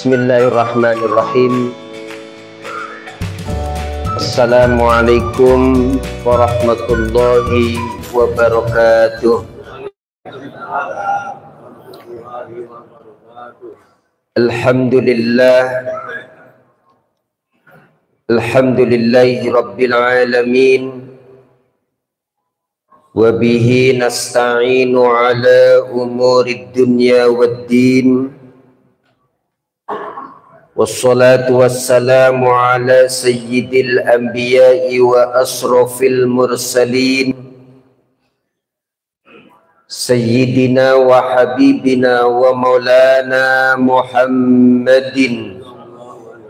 Bismillahirrahmanirrahim. Assalamualaikum warahmatullahi wabarakatuh. Alhamdulillahi rabbil alamin. Wa bihi nasta'inu ala umurid dunya waddin. Wassalatu wassalamu ala sayyidil anbiya'i wa asrafil mursalin sayyidina wa habibina wa maulana Muhammadin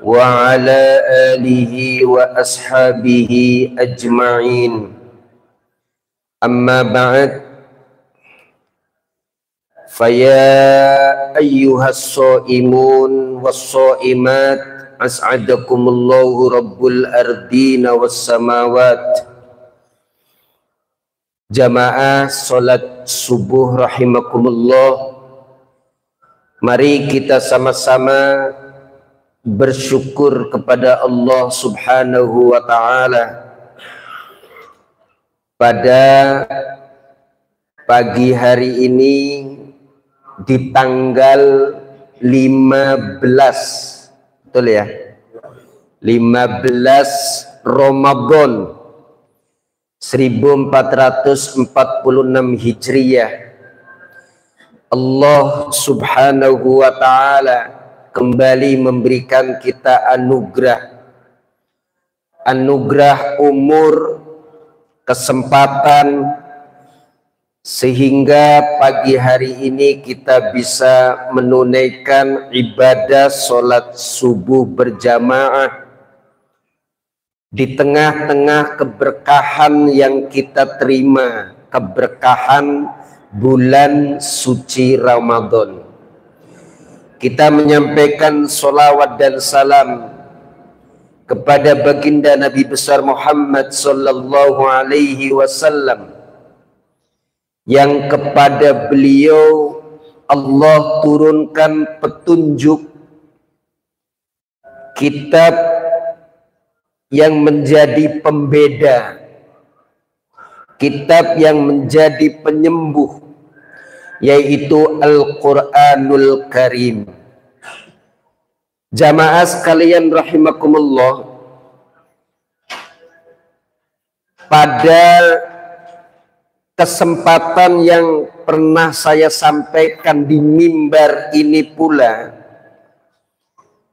wa ala alihi wa ashabihi ajma'in. Amma ba'd, faya ayyuhas shaimun was-shaimat, as'adakumullahu rabbul ardina was samawat. Jamaah salat subuh rahimakumullah, mari kita sama-sama bersyukur kepada Allah Subhanahu wa ta'ala pada pagi hari ini di tanggal 15, betul ya, 15 Ramadan 1446 Hijriyah. Allah Subhanahu wa ta'ala kembali memberikan kita anugerah umur, kesempatan, sehingga pagi hari ini kita bisa menunaikan ibadah sholat subuh berjamaah di tengah-tengah keberkahan yang kita terima, keberkahan bulan suci Ramadan. Kita menyampaikan sholawat dan salam kepada baginda Nabi besar Muhammad sallallahu alaihi wasallam, yang kepada beliau Allah turunkan petunjuk, kitab yang menjadi pembeda, kitab yang menjadi penyembuh, yaitu Al-Quranul Karim. Jamaah sekalian rahimakumullah, pada kesempatan yang pernah saya sampaikan di mimbar ini pula,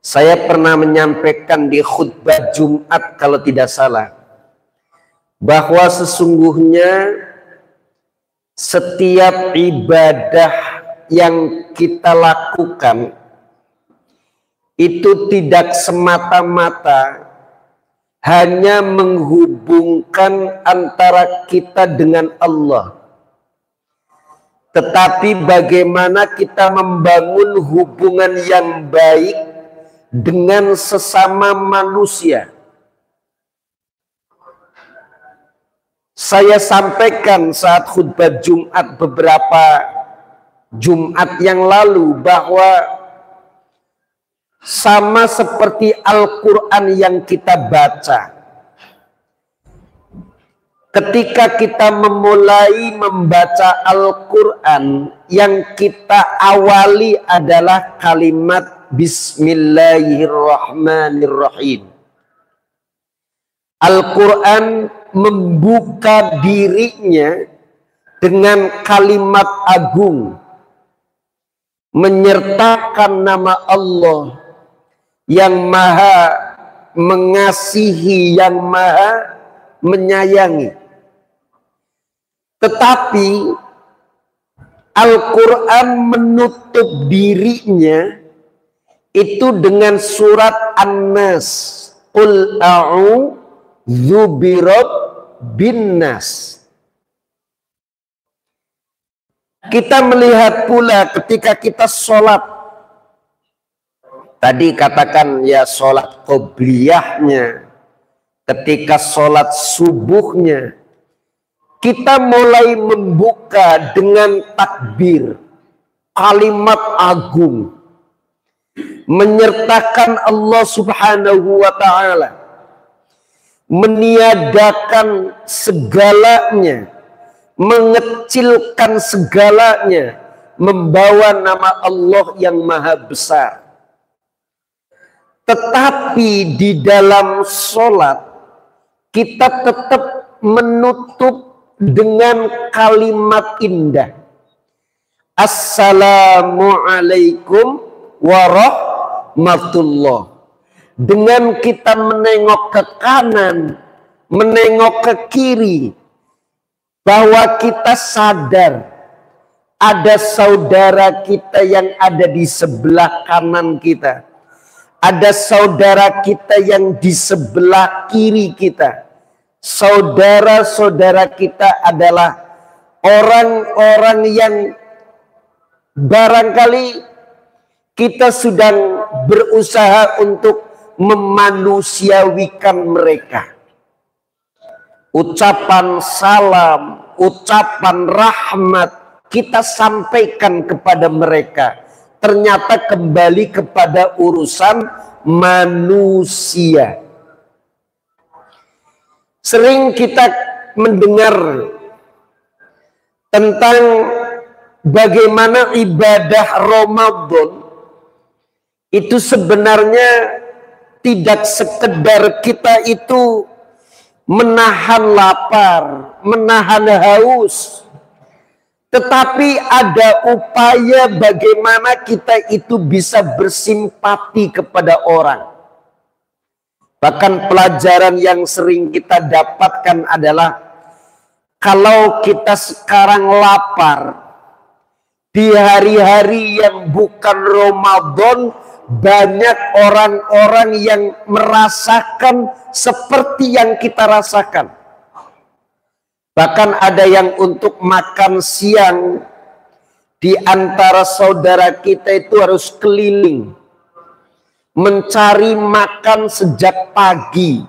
saya pernah menyampaikan di khutbah Jumat kalau tidak salah, bahwa sesungguhnya setiap ibadah yang kita lakukan itu tidak semata-mata hanya menghubungkan antara kita dengan Allah, tetapi bagaimana kita membangun hubungan yang baik dengan sesama manusia. Saya sampaikan saat khutbah Jumat beberapa Jumat yang lalu bahwa sama seperti Al-Quran yang kita baca, ketika kita memulai membaca Al-Quran, yang kita awali adalah kalimat Bismillahirrahmanirrahim. Al-Quran membuka dirinya dengan kalimat agung, menyertakan nama Allah yang maha mengasihi, yang maha menyayangi. Tetapi Al-Quran menutup dirinya itu dengan surat An-Nas, Qul a'udzu birabbin nas. Kita melihat pula ketika kita sholat, tadi katakan ya sholat qobliyahnya, ketika sholat subuhnya, kita mulai membuka dengan takbir, kalimat agung, menyertakan Allah Subhanahu wa ta'ala, meniadakan segalanya, mengecilkan segalanya, membawa nama Allah yang maha besar. Tetapi di dalam sholat kita tetap menutup dengan kalimat indah, Assalamualaikum warahmatullah. Dengan kita menengok ke kanan, menengok ke kiri, bahwa kita sadar ada saudara kita yang ada di sebelah kanan kita, ada saudara kita yang di sebelah kiri kita. Saudara-saudara kita adalah orang-orang yang barangkali kita sedang berusaha untuk memanusiawikan mereka. Ucapan salam, ucapan rahmat kita sampaikan kepada mereka. Ternyata kembali kepada urusan manusia. Sering kita mendengar tentang bagaimana ibadah Ramadan itu sebenarnya tidak sekedar kita itu menahan lapar, menahan haus, tetapi ada upaya bagaimana kita itu bisa bersimpati kepada orang. Bahkan pelajaran yang sering kita dapatkan adalah kalau kita sekarang lapar di hari-hari yang bukan Ramadan, banyak orang-orang yang merasakan seperti yang kita rasakan. Bahkan ada yang untuk makan siang di antara saudara kita itu harus keliling mencari makan sejak pagi,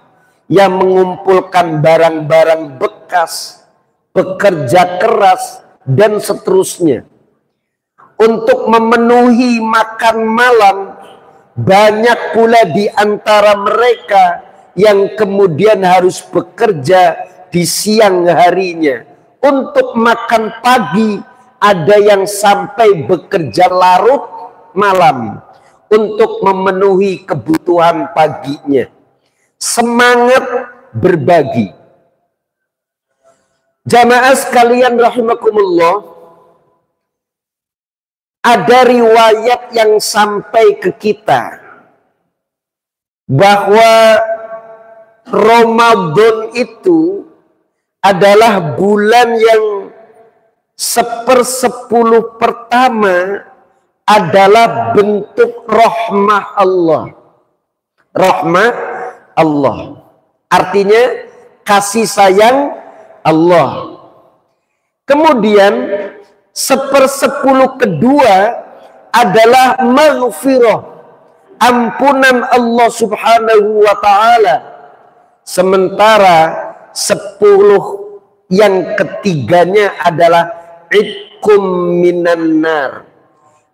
yang mengumpulkan barang-barang bekas, bekerja keras dan seterusnya. Untuk memenuhi makan malam, banyak pula di antara mereka yang kemudian harus bekerja di siang harinya. Untuk makan pagi, ada yang sampai bekerja larut malam untuk memenuhi kebutuhan paginya. Semangat berbagi. Jamaah sekalian rahimakumullah, ada riwayat yang sampai ke kita bahwa Ramadan itu adalah bulan yang 1/10 pertama adalah bentuk rahmah Allah. Rahmah Allah artinya kasih sayang Allah. Kemudian 1/10 kedua adalah maghfirah, ampunan Allah Subhanahu wa ta'ala. Sementara 10 yang ketiganya adalah idkum minan nar,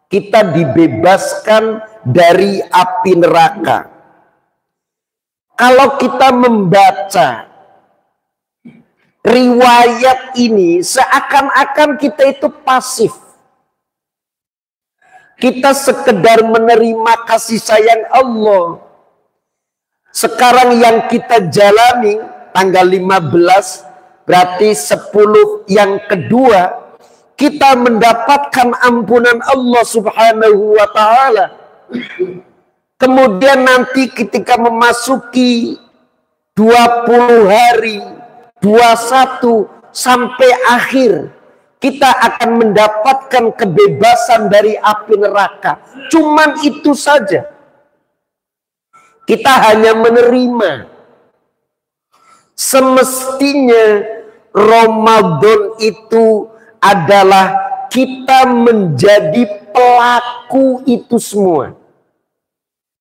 kita dibebaskan dari api neraka. Kalau kita membaca riwayat ini, seakan-akan kita itu pasif. Kita sekedar menerima kasih sayang Allah. Sekarang yang kita jalani tanggal 15, berarti 10 yang kedua, kita mendapatkan ampunan Allah Subhanahu wa ta'ala. Kemudian nanti ketika memasuki 20 hari, 21 sampai akhir, kita akan mendapatkan kebebasan dari api neraka. Cuman itu saja. Kita hanya menerima. Semestinya Ramadan itu adalah kita menjadi pelaku itu semua.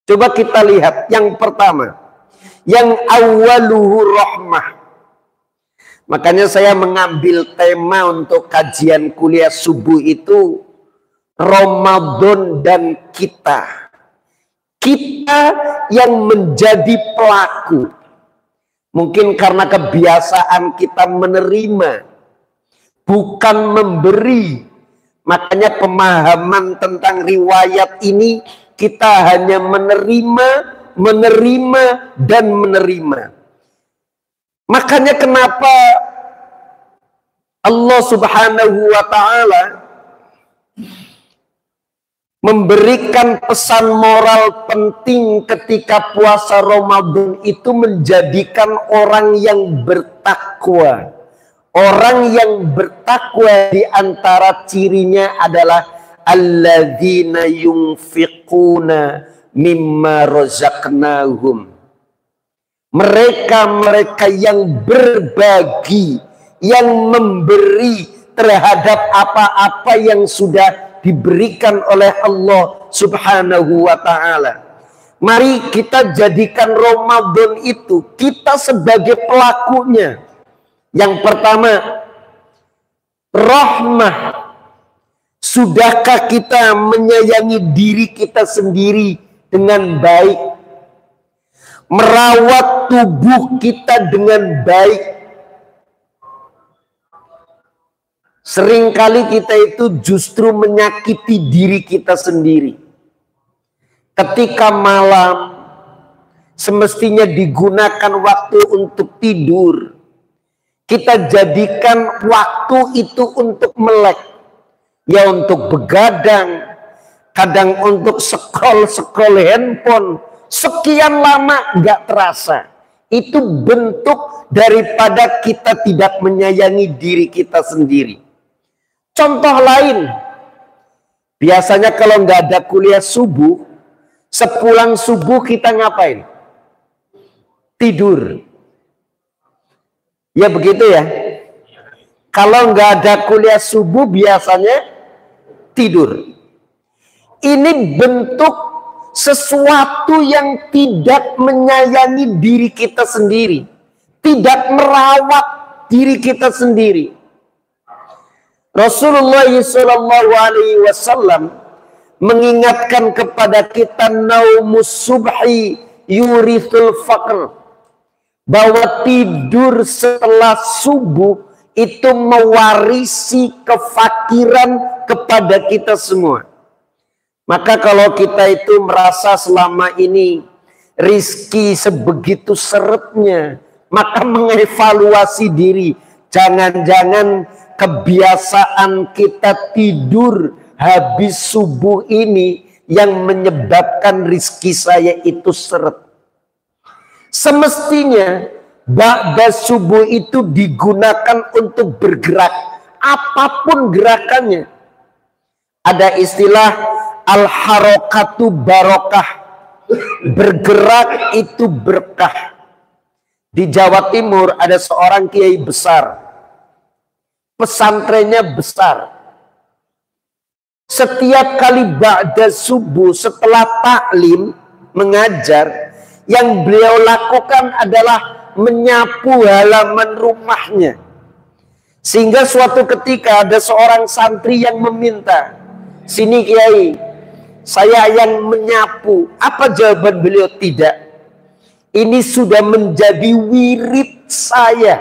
Coba kita lihat yang pertama, yang awaluhu rahmah. Makanya saya mengambil tema untuk kajian kuliah subuh itu Ramadan dan kita. Kita yang menjadi pelaku. Mungkin karena kebiasaan kita menerima, bukan memberi. Makanya pemahaman tentang riwayat ini kita hanya menerima, dan menerima. Makanya kenapa Allah Subhanahu wa ta'ala memberikan pesan moral penting ketika puasa Ramadan itu menjadikan orang yang bertakwa. Orang yang bertakwa di antara cirinya adalah alladzina yunfiquna mimma razaqnahum. Mereka yang berbagi, yang memberi terhadap apa-apa yang sudah diberikan oleh Allah Subhanahu wa ta'ala. Mari kita jadikan Ramadan itu kita sebagai pelakunya. Yang pertama, rahmah. Sudahkah kita menyayangi diri kita sendiri dengan baik? Merawat tubuh kita dengan baik. Seringkali kita itu justru menyakiti diri kita sendiri. Ketika malam, semestinya digunakan waktu untuk tidur. Kita jadikan waktu itu untuk melek. Ya untuk begadang. Kadang untuk scroll handphone. Sekian lama gak terasa. Itu bentuk daripada kita tidak menyayangi diri kita sendiri. Contoh lain. Biasanya kalau gak ada kuliah subuh. Sepulang subuh kita ngapain? Tidur. Ya begitu ya. Kalau nggak ada kuliah subuh biasanya tidur. Ini bentuk sesuatu yang tidak menyayangi diri kita sendiri. Tidak merawat diri kita sendiri. Rasulullah SAW mengingatkan kepada kita naumus subhi yurithul faqr. Bahwa tidur setelah subuh itu mewarisi kefakiran kepada kita semua. Maka kalau kita itu merasa selama ini rizki sebegitu seretnya, maka mengevaluasi diri. Jangan-jangan kebiasaan kita tidur habis subuh ini yang menyebabkan rizki saya itu seret. Semestinya ba'da subuh itu digunakan untuk bergerak. Apapun gerakannya. Ada istilah al-harokatu barokah. Bergerak itu berkah. Di Jawa Timur ada seorang kiai besar. Pesantrennya besar. Setiap kali ba'da subuh setelah taklim mengajar, yang beliau lakukan adalah menyapu halaman rumahnya. Sehingga suatu ketika ada seorang santri yang meminta, "Sini Kiai, saya yang menyapu." Apa jawaban beliau? Tidak. Ini sudah menjadi wirid saya,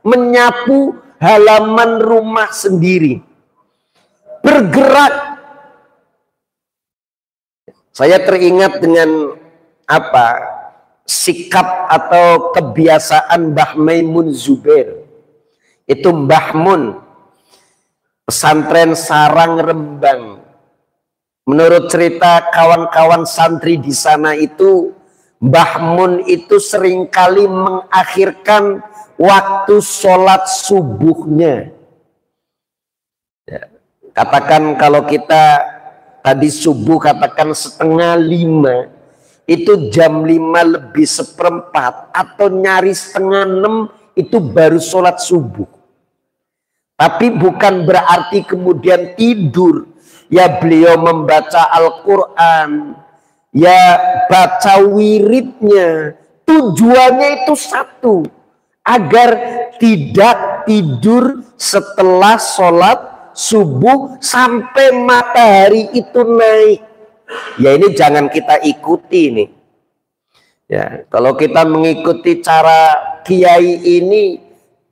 menyapu halaman rumah sendiri. Bergerak. Saya teringat dengan sikap atau kebiasaan Mbah Maimun Zubair. Itu Mbah Mun, pesantren Sarang Rembang. Menurut cerita kawan-kawan santri di sana itu, Mbah Mun itu seringkali mengakhirkan waktu sholat subuhnya. Ya, katakan kalau kita tadi subuh katakan 4:30, itu jam 5:05 atau nyaris 5:30 itu baru sholat subuh. Tapi bukan berarti kemudian tidur. Ya beliau membaca Al-Quran, ya baca wiridnya. Tujuannya itu satu, agar tidak tidur setelah sholat subuh sampai matahari itu naik. Ya ini jangan kita ikuti nih. Ya, kalau kita mengikuti cara kiai ini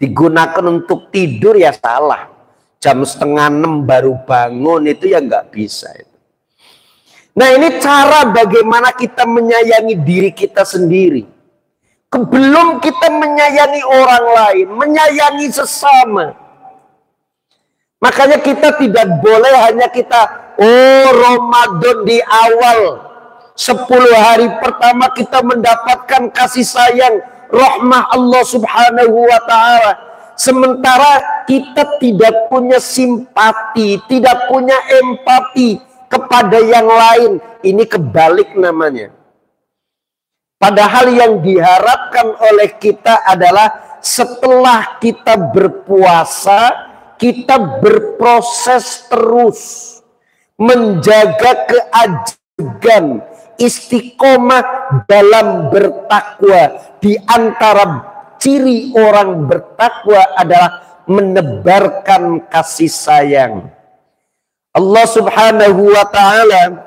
digunakan untuk tidur ya salah. Jam 5:30 baru bangun itu ya nggak bisa. Nah ini cara bagaimana kita menyayangi diri kita sendiri. Sebelum kita menyayangi orang lain, menyayangi sesama. Makanya kita tidak boleh hanya kita, oh Ramadan di awal 10 hari pertama kita mendapatkan kasih sayang, rahmah Allah subhanahu wa ta'ala. Sementara kita tidak punya simpati, tidak punya empati kepada yang lain. Ini kebalik namanya. Padahal yang diharapkan oleh kita adalah setelah kita berpuasa, kita berproses terus menjaga keajegan, istiqomah dalam bertakwa. Di antara ciri orang bertakwa adalah menebarkan kasih sayang. Allah subhanahu wa ta'ala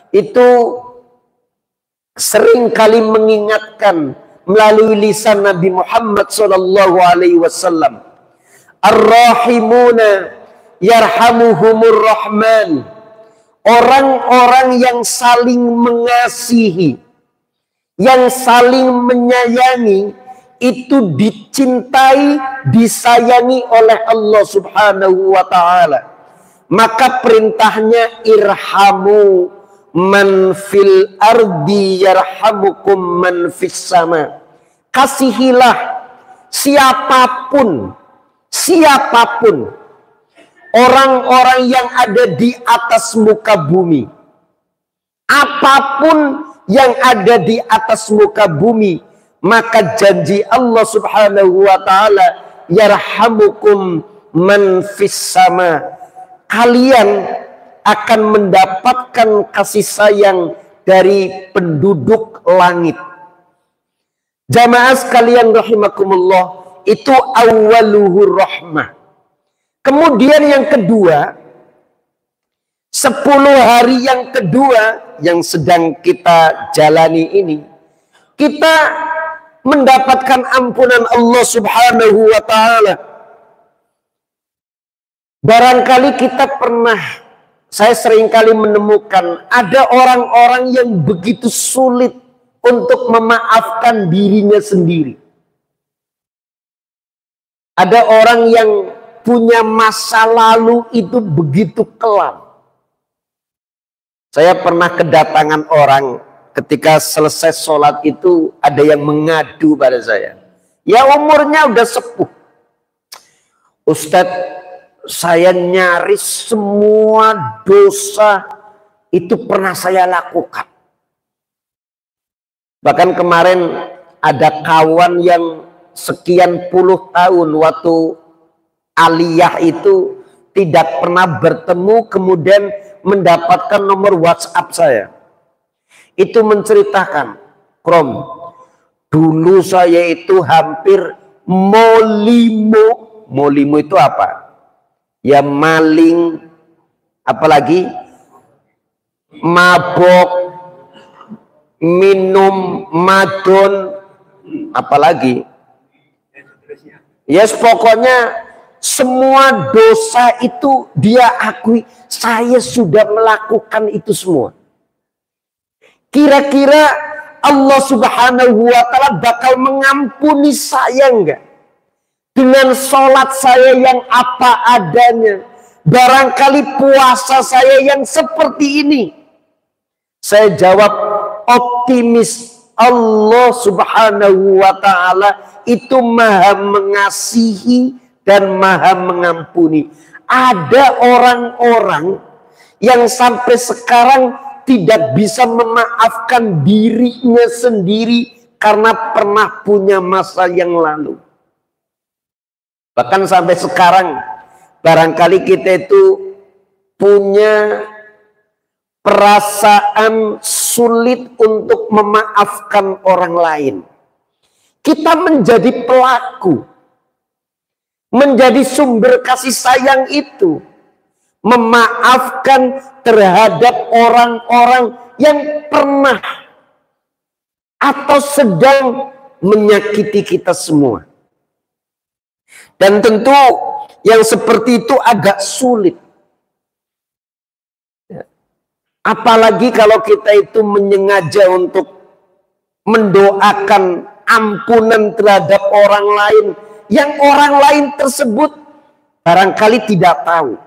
itu sering kali mengingatkan melalui lisan Nabi Muhammad sallallahu alaihi wasallam, Ar-Rahimuna yarhamuhumur Rahman. Orang-orang yang saling mengasihi, yang saling menyayangi, itu dicintai, disayangi oleh Allah subhanahu wa ta'ala. Maka perintahnya irhamu man fil ardi yarhamukum man fis sama. Kasihilah siapapun orang-orang yang ada di atas muka bumi. Apapun yang ada di atas muka bumi, maka janji Allah subhanahu wa ta'ala, yarhamukum man fis sama. Kalian akan mendapatkan kasih sayang dari penduduk langit. Jamaah sekalian rahimakumullah, itu awwaluhur rahmah. Kemudian yang kedua, 10 hari yang kedua yang sedang kita jalani ini, kita mendapatkan ampunan Allah subhanahu wa ta'ala. Barangkali kita pernah, saya seringkali menemukan ada orang-orang yang begitu sulit untuk memaafkan dirinya sendiri. Ada orang yang punya masa lalu itu begitu kelam. Saya pernah kedatangan orang ketika selesai sholat itu, ada yang mengadu pada saya. Ya umurnya udah sepuh. Ustadz, saya nyaris semua dosa itu pernah saya lakukan. Bahkan kemarin ada kawan yang sekian puluh tahun waktu aliyah itu tidak pernah bertemu, kemudian mendapatkan nomor WhatsApp saya. Itu menceritakan, Krom, dulu saya itu hampir molimo. Molimo itu apa? Ya maling, apalagi mabok, minum, madon, apalagi. Yes, pokoknya semua dosa itu dia akui, saya sudah melakukan itu semua. Kira-kira Allah subhanahu wa ta'ala bakal mengampuni saya enggak? Dengan sholat saya yang apa adanya, barangkali puasa saya yang seperti ini. Saya jawab optimis, Allah subhanahu wa ta'ala itu maha mengasihi dan maha mengampuni. Ada orang-orang yang sampai sekarang tidak bisa memaafkan dirinya sendiri karena pernah punya masa yang lalu. Bahkan sampai sekarang barangkali kita itu punya perasaan sulit untuk memaafkan orang lain. Kita menjadi pelaku, menjadi sumber kasih sayang itu, memaafkan terhadap orang-orang yang pernah atau sedang menyakiti kita semua. Dan tentu yang seperti itu agak sulit. Apalagi kalau kita itu menyengaja untuk mendoakan ampunan terhadap orang lain yang orang lain tersebut barangkali tidak tahu.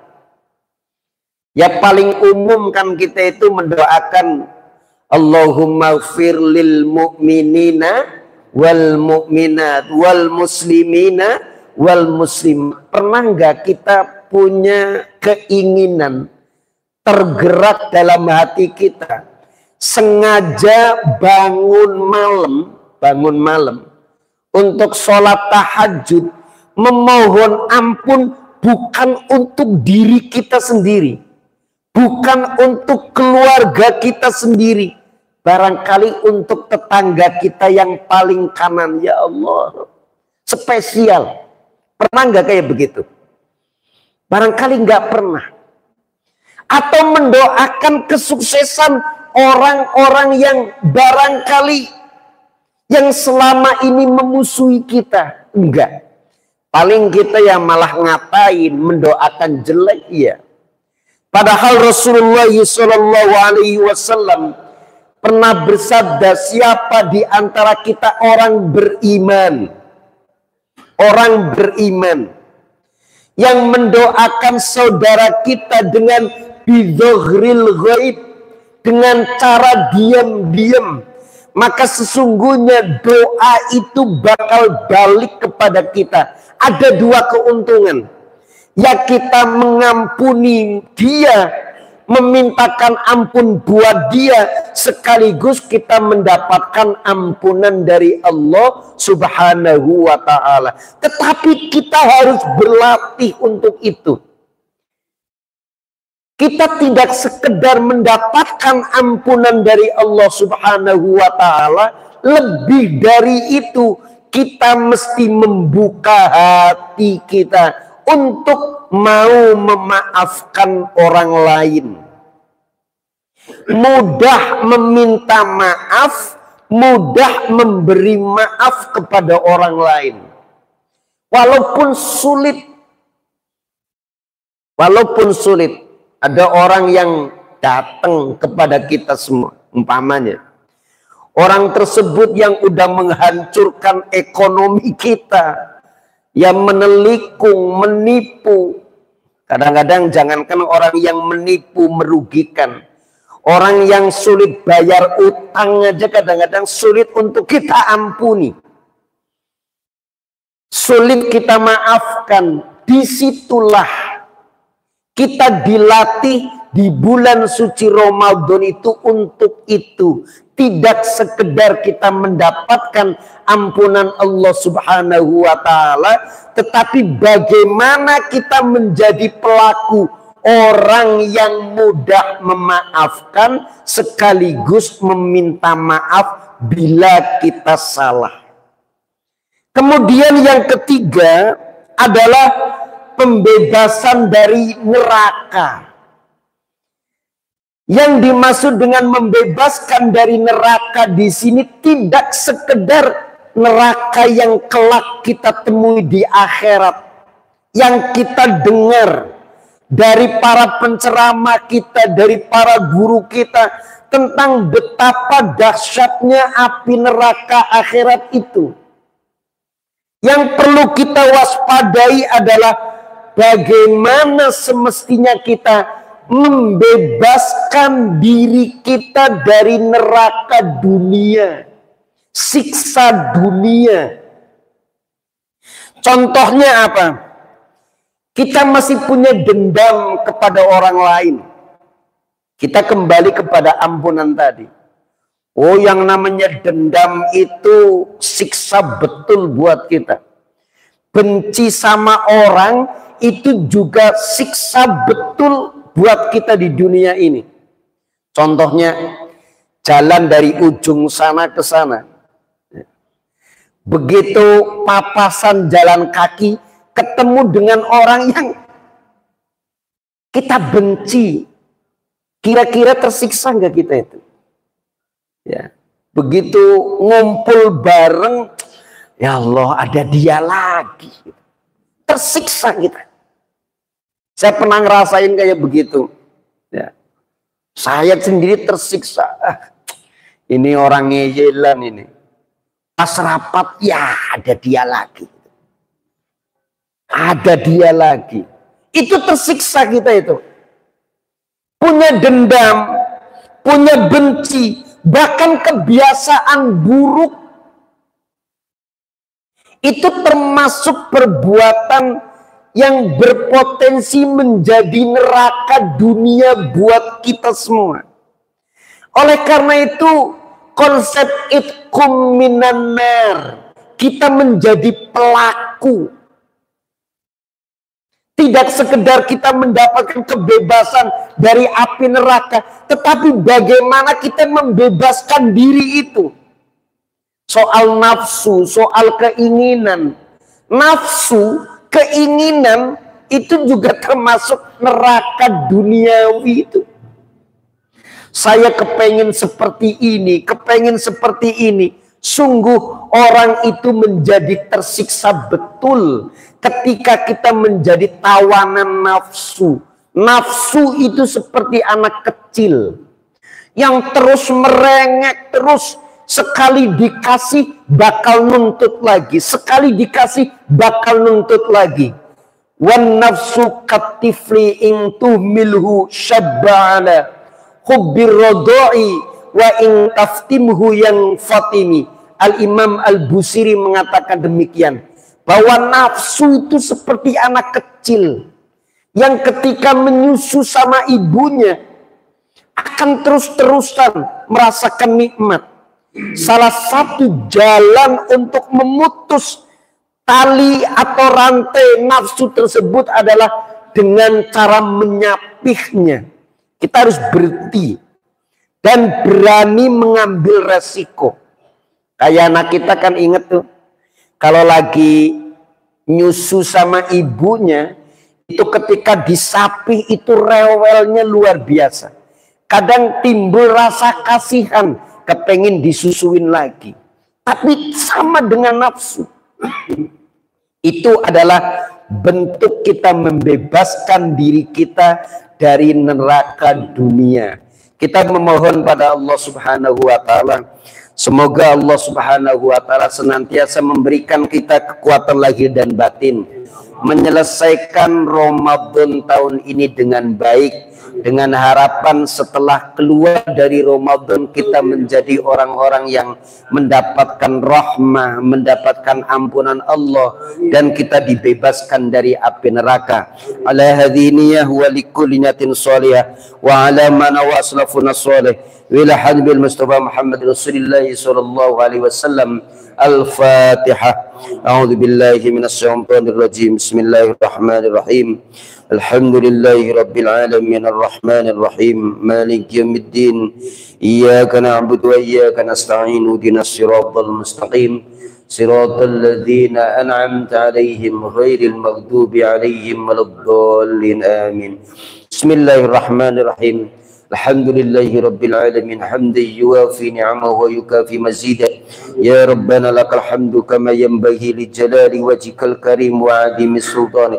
Ya paling umum kan kita itu mendoakan Allahumma gfir lil mu'minina wal mu'minat wal muslimina wal muslim. Pernah nggak kita punya keinginan tergerak dalam hati kita sengaja bangun malam untuk sholat tahajud memohon ampun bukan untuk diri kita sendiri, bukan untuk keluarga kita sendiri, barangkali untuk tetangga kita yang paling kanan. Ya Allah, spesial. Pernah nggak kayak begitu? Barangkali nggak pernah. Atau mendoakan kesuksesan orang-orang yang barangkali yang selama ini memusuhi kita. Enggak. Paling kita yang malah ngatain, mendoakan jelek, iya. Padahal Rasulullah SAW pernah bersabda, siapa di antara kita orang beriman yang mendoakan saudara kita dengan bidhaghril ghaib, dengan cara diam-diam, maka sesungguhnya doa itu bakal balik kepada kita. Ada dua keuntungan. Ya kita mengampuni dia, memintakan ampun buat dia, sekaligus kita mendapatkan ampunan dari Allah Subhanahu wa ta'ala. Tetapi kita harus berlatih untuk itu. Kita tidak sekedar mendapatkan ampunan dari Allah Subhanahu wa ta'ala, lebih dari itu kita mesti membuka hati kita untuk mau memaafkan orang lain. Mudah meminta maaf, mudah memberi maaf kepada orang lain. Walaupun sulit, ada orang yang datang kepada kita semua, umpamanya orang tersebut yang udah menghancurkan ekonomi kita, yang menelikung, menipu. Kadang-kadang jangankan orang yang menipu, merugikan, orang yang sulit bayar utang aja kadang-kadang sulit untuk kita ampuni, sulit kita maafkan. Disitulah kita dilatih di bulan suci Ramadan itu untuk itu. Tidak sekedar kita mendapatkan ampunan Allah Subhanahu wa ta'ala, tetapi bagaimana kita menjadi pelaku orang yang mudah memaafkan sekaligus meminta maaf bila kita salah. Kemudian yang ketiga adalah pembebasan dari neraka. Yang dimaksud dengan membebaskan dari neraka di sini tidak sekedar neraka yang kelak kita temui di akhirat, yang kita dengar dari para penceramah kita, dari para guru kita tentang betapa dahsyatnya api neraka akhirat itu. Yang perlu kita waspadai adalah bagaimana semestinya kita membebaskan diri kita dari neraka dunia, siksa dunia. Contohnya apa? Kita masih punya dendam kepada orang lain. Kita kembali kepada ampunan tadi. Oh, yang namanya dendam itu siksa betul buat kita. Benci sama orang itu juga siksa betul buat kita di dunia ini. Contohnya jalan dari ujung sana ke sana. Begitu papasan jalan kaki ketemu dengan orang yang kita benci, kira-kira tersiksa nggak kita itu? Ya, begitu ngumpul bareng, ya Allah ada dia lagi, tersiksa kita. Saya pernah ngerasain kayak begitu. Ya. Saya sendiri tersiksa. Ini orang ngeyelan ini. Pas rapat, ya ada dia lagi. Ada dia lagi. Itu tersiksa kita itu. Punya dendam, punya benci, bahkan kebiasaan buruk. Itu termasuk perbuatan yang berpotensi menjadi neraka dunia buat kita semua. Oleh karena itu, konsep itqum minan nar, kita menjadi pelaku. Tidak sekedar kita mendapatkan kebebasan dari api neraka, tetapi bagaimana kita membebaskan diri itu. Soal nafsu, soal keinginan. Nafsu, keinginan itu juga termasuk neraka duniawi itu. Saya kepengen seperti ini, kepengen seperti ini. Sungguh orang itu menjadi tersiksa betul ketika kita menjadi tawanan nafsu. Nafsu itu seperti anak kecil yang terus merengek, terus sekali dikasih bakal nuntut lagi, sekali dikasih bakal nuntut lagi. Wan nafsu katifli in tuhmilhu syabba'ala hubbir rodoi wa in taftimhu yang fatimi. Al-Imam Al-Busiri mengatakan demikian, bahwa nafsu itu seperti anak kecil yang ketika menyusu sama ibunya akan terus-terusan merasakan nikmat. Salah satu jalan untuk memutus tali atau rantai nafsu tersebut adalah dengan cara menyapihnya. Kita harus berhenti dan berani mengambil resiko. Kayak anak kita kan inget tuh, kalau lagi nyusu sama ibunya, itu ketika disapih itu rewelnya luar biasa. Kadang timbul rasa kasihan, kepengen disusuin lagi. Tapi sama dengan nafsu. Itu adalah bentuk kita membebaskan diri kita dari neraka dunia. Kita memohon pada Allah Subhanahu wa taala, semoga Allah Subhanahu wa taala senantiasa memberikan kita kekuatan lahir dan batin, menyelesaikan Ramadan tahun ini dengan baik, dengan harapan setelah keluar dari Ramadan kita menjadi orang-orang yang mendapatkan rahmah, mendapatkan ampunan Allah, dan kita dibebaskan dari api neraka. Ala hadhiniyah wa likulli niyatin shalihah wa ala man waslafuna shalih wa ila hadbil Mustafa Muhammad Rasulullah sallallahu alaihi wasallam. Al-Fatihah. A'udzu billahi minasy syaithanir rajim. Bismillahirrahmanirrahim. Alhamdulillahi rabbil alamin arrahmanir rahim maliki yaumiddin. Iyyaka na'budu wa iyyaka nasta'in. Ihdinas siratal mustaqim. Siratal ladzina an'amta 'alaihim ghairil maghdubi 'alaihim waladdallin. Amin. Bismillahirrahmanirrahim. Alhamdulillahi rabbil alamin hamdan yuwafi ni'amahu wa yukafi mazidah. Ya Rabbana lakal hamdu kama yanbaghi li jalali wajhikal karim wa 'azimi sultanik.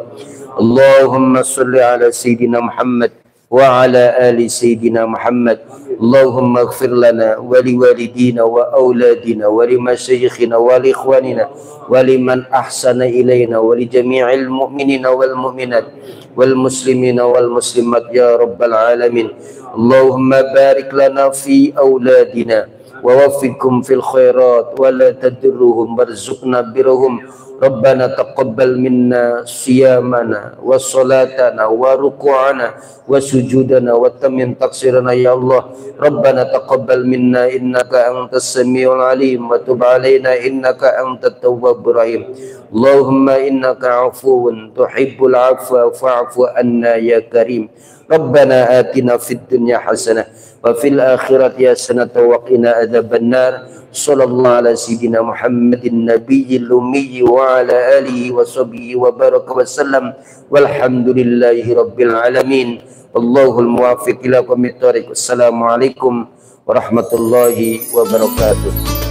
Allahumma salli ala sayyidina Muhammad wa ala ali sayyidina Muhammad. Allahumma ighfir lana wa liwalidina wa auladina wa limasyayikhina wa liikhwanina wa liman ahsana ilaina wa li jami'il mu'minina wal mu'minat wal muslimina wal muslimat ya rabbal alamin. Allahumma barik lana fi auladina wa waffiqhum fil khairat wa la tadurruhum warzuqna birrahum. Rabbana taqabbal minna siyamana wa salatana wa ruku'ana wa sujudana wa tammin taqsirana ya Allah. Rabbana taqabbal minna innaka antas samiul alim wa tub alaina innaka antat tawwabur rahim. Allahumma innaka afuwun tuhibbul afwa fa'fu anna ya karim. Rabbana atina fid dunya hasanah wa fil akhirati hasanatan wa qina adzabannar. Sallallahu ala sayyidina Muhammadin nabiyil ummi wa ala alihi wa sahbihi wa baraka wa sallam. Walhamdulillahi rabbil alamin. Wallahul muwaffiq ila aqwamit thoriq. Assalamualaikum warahmatullahi wabarakatuh.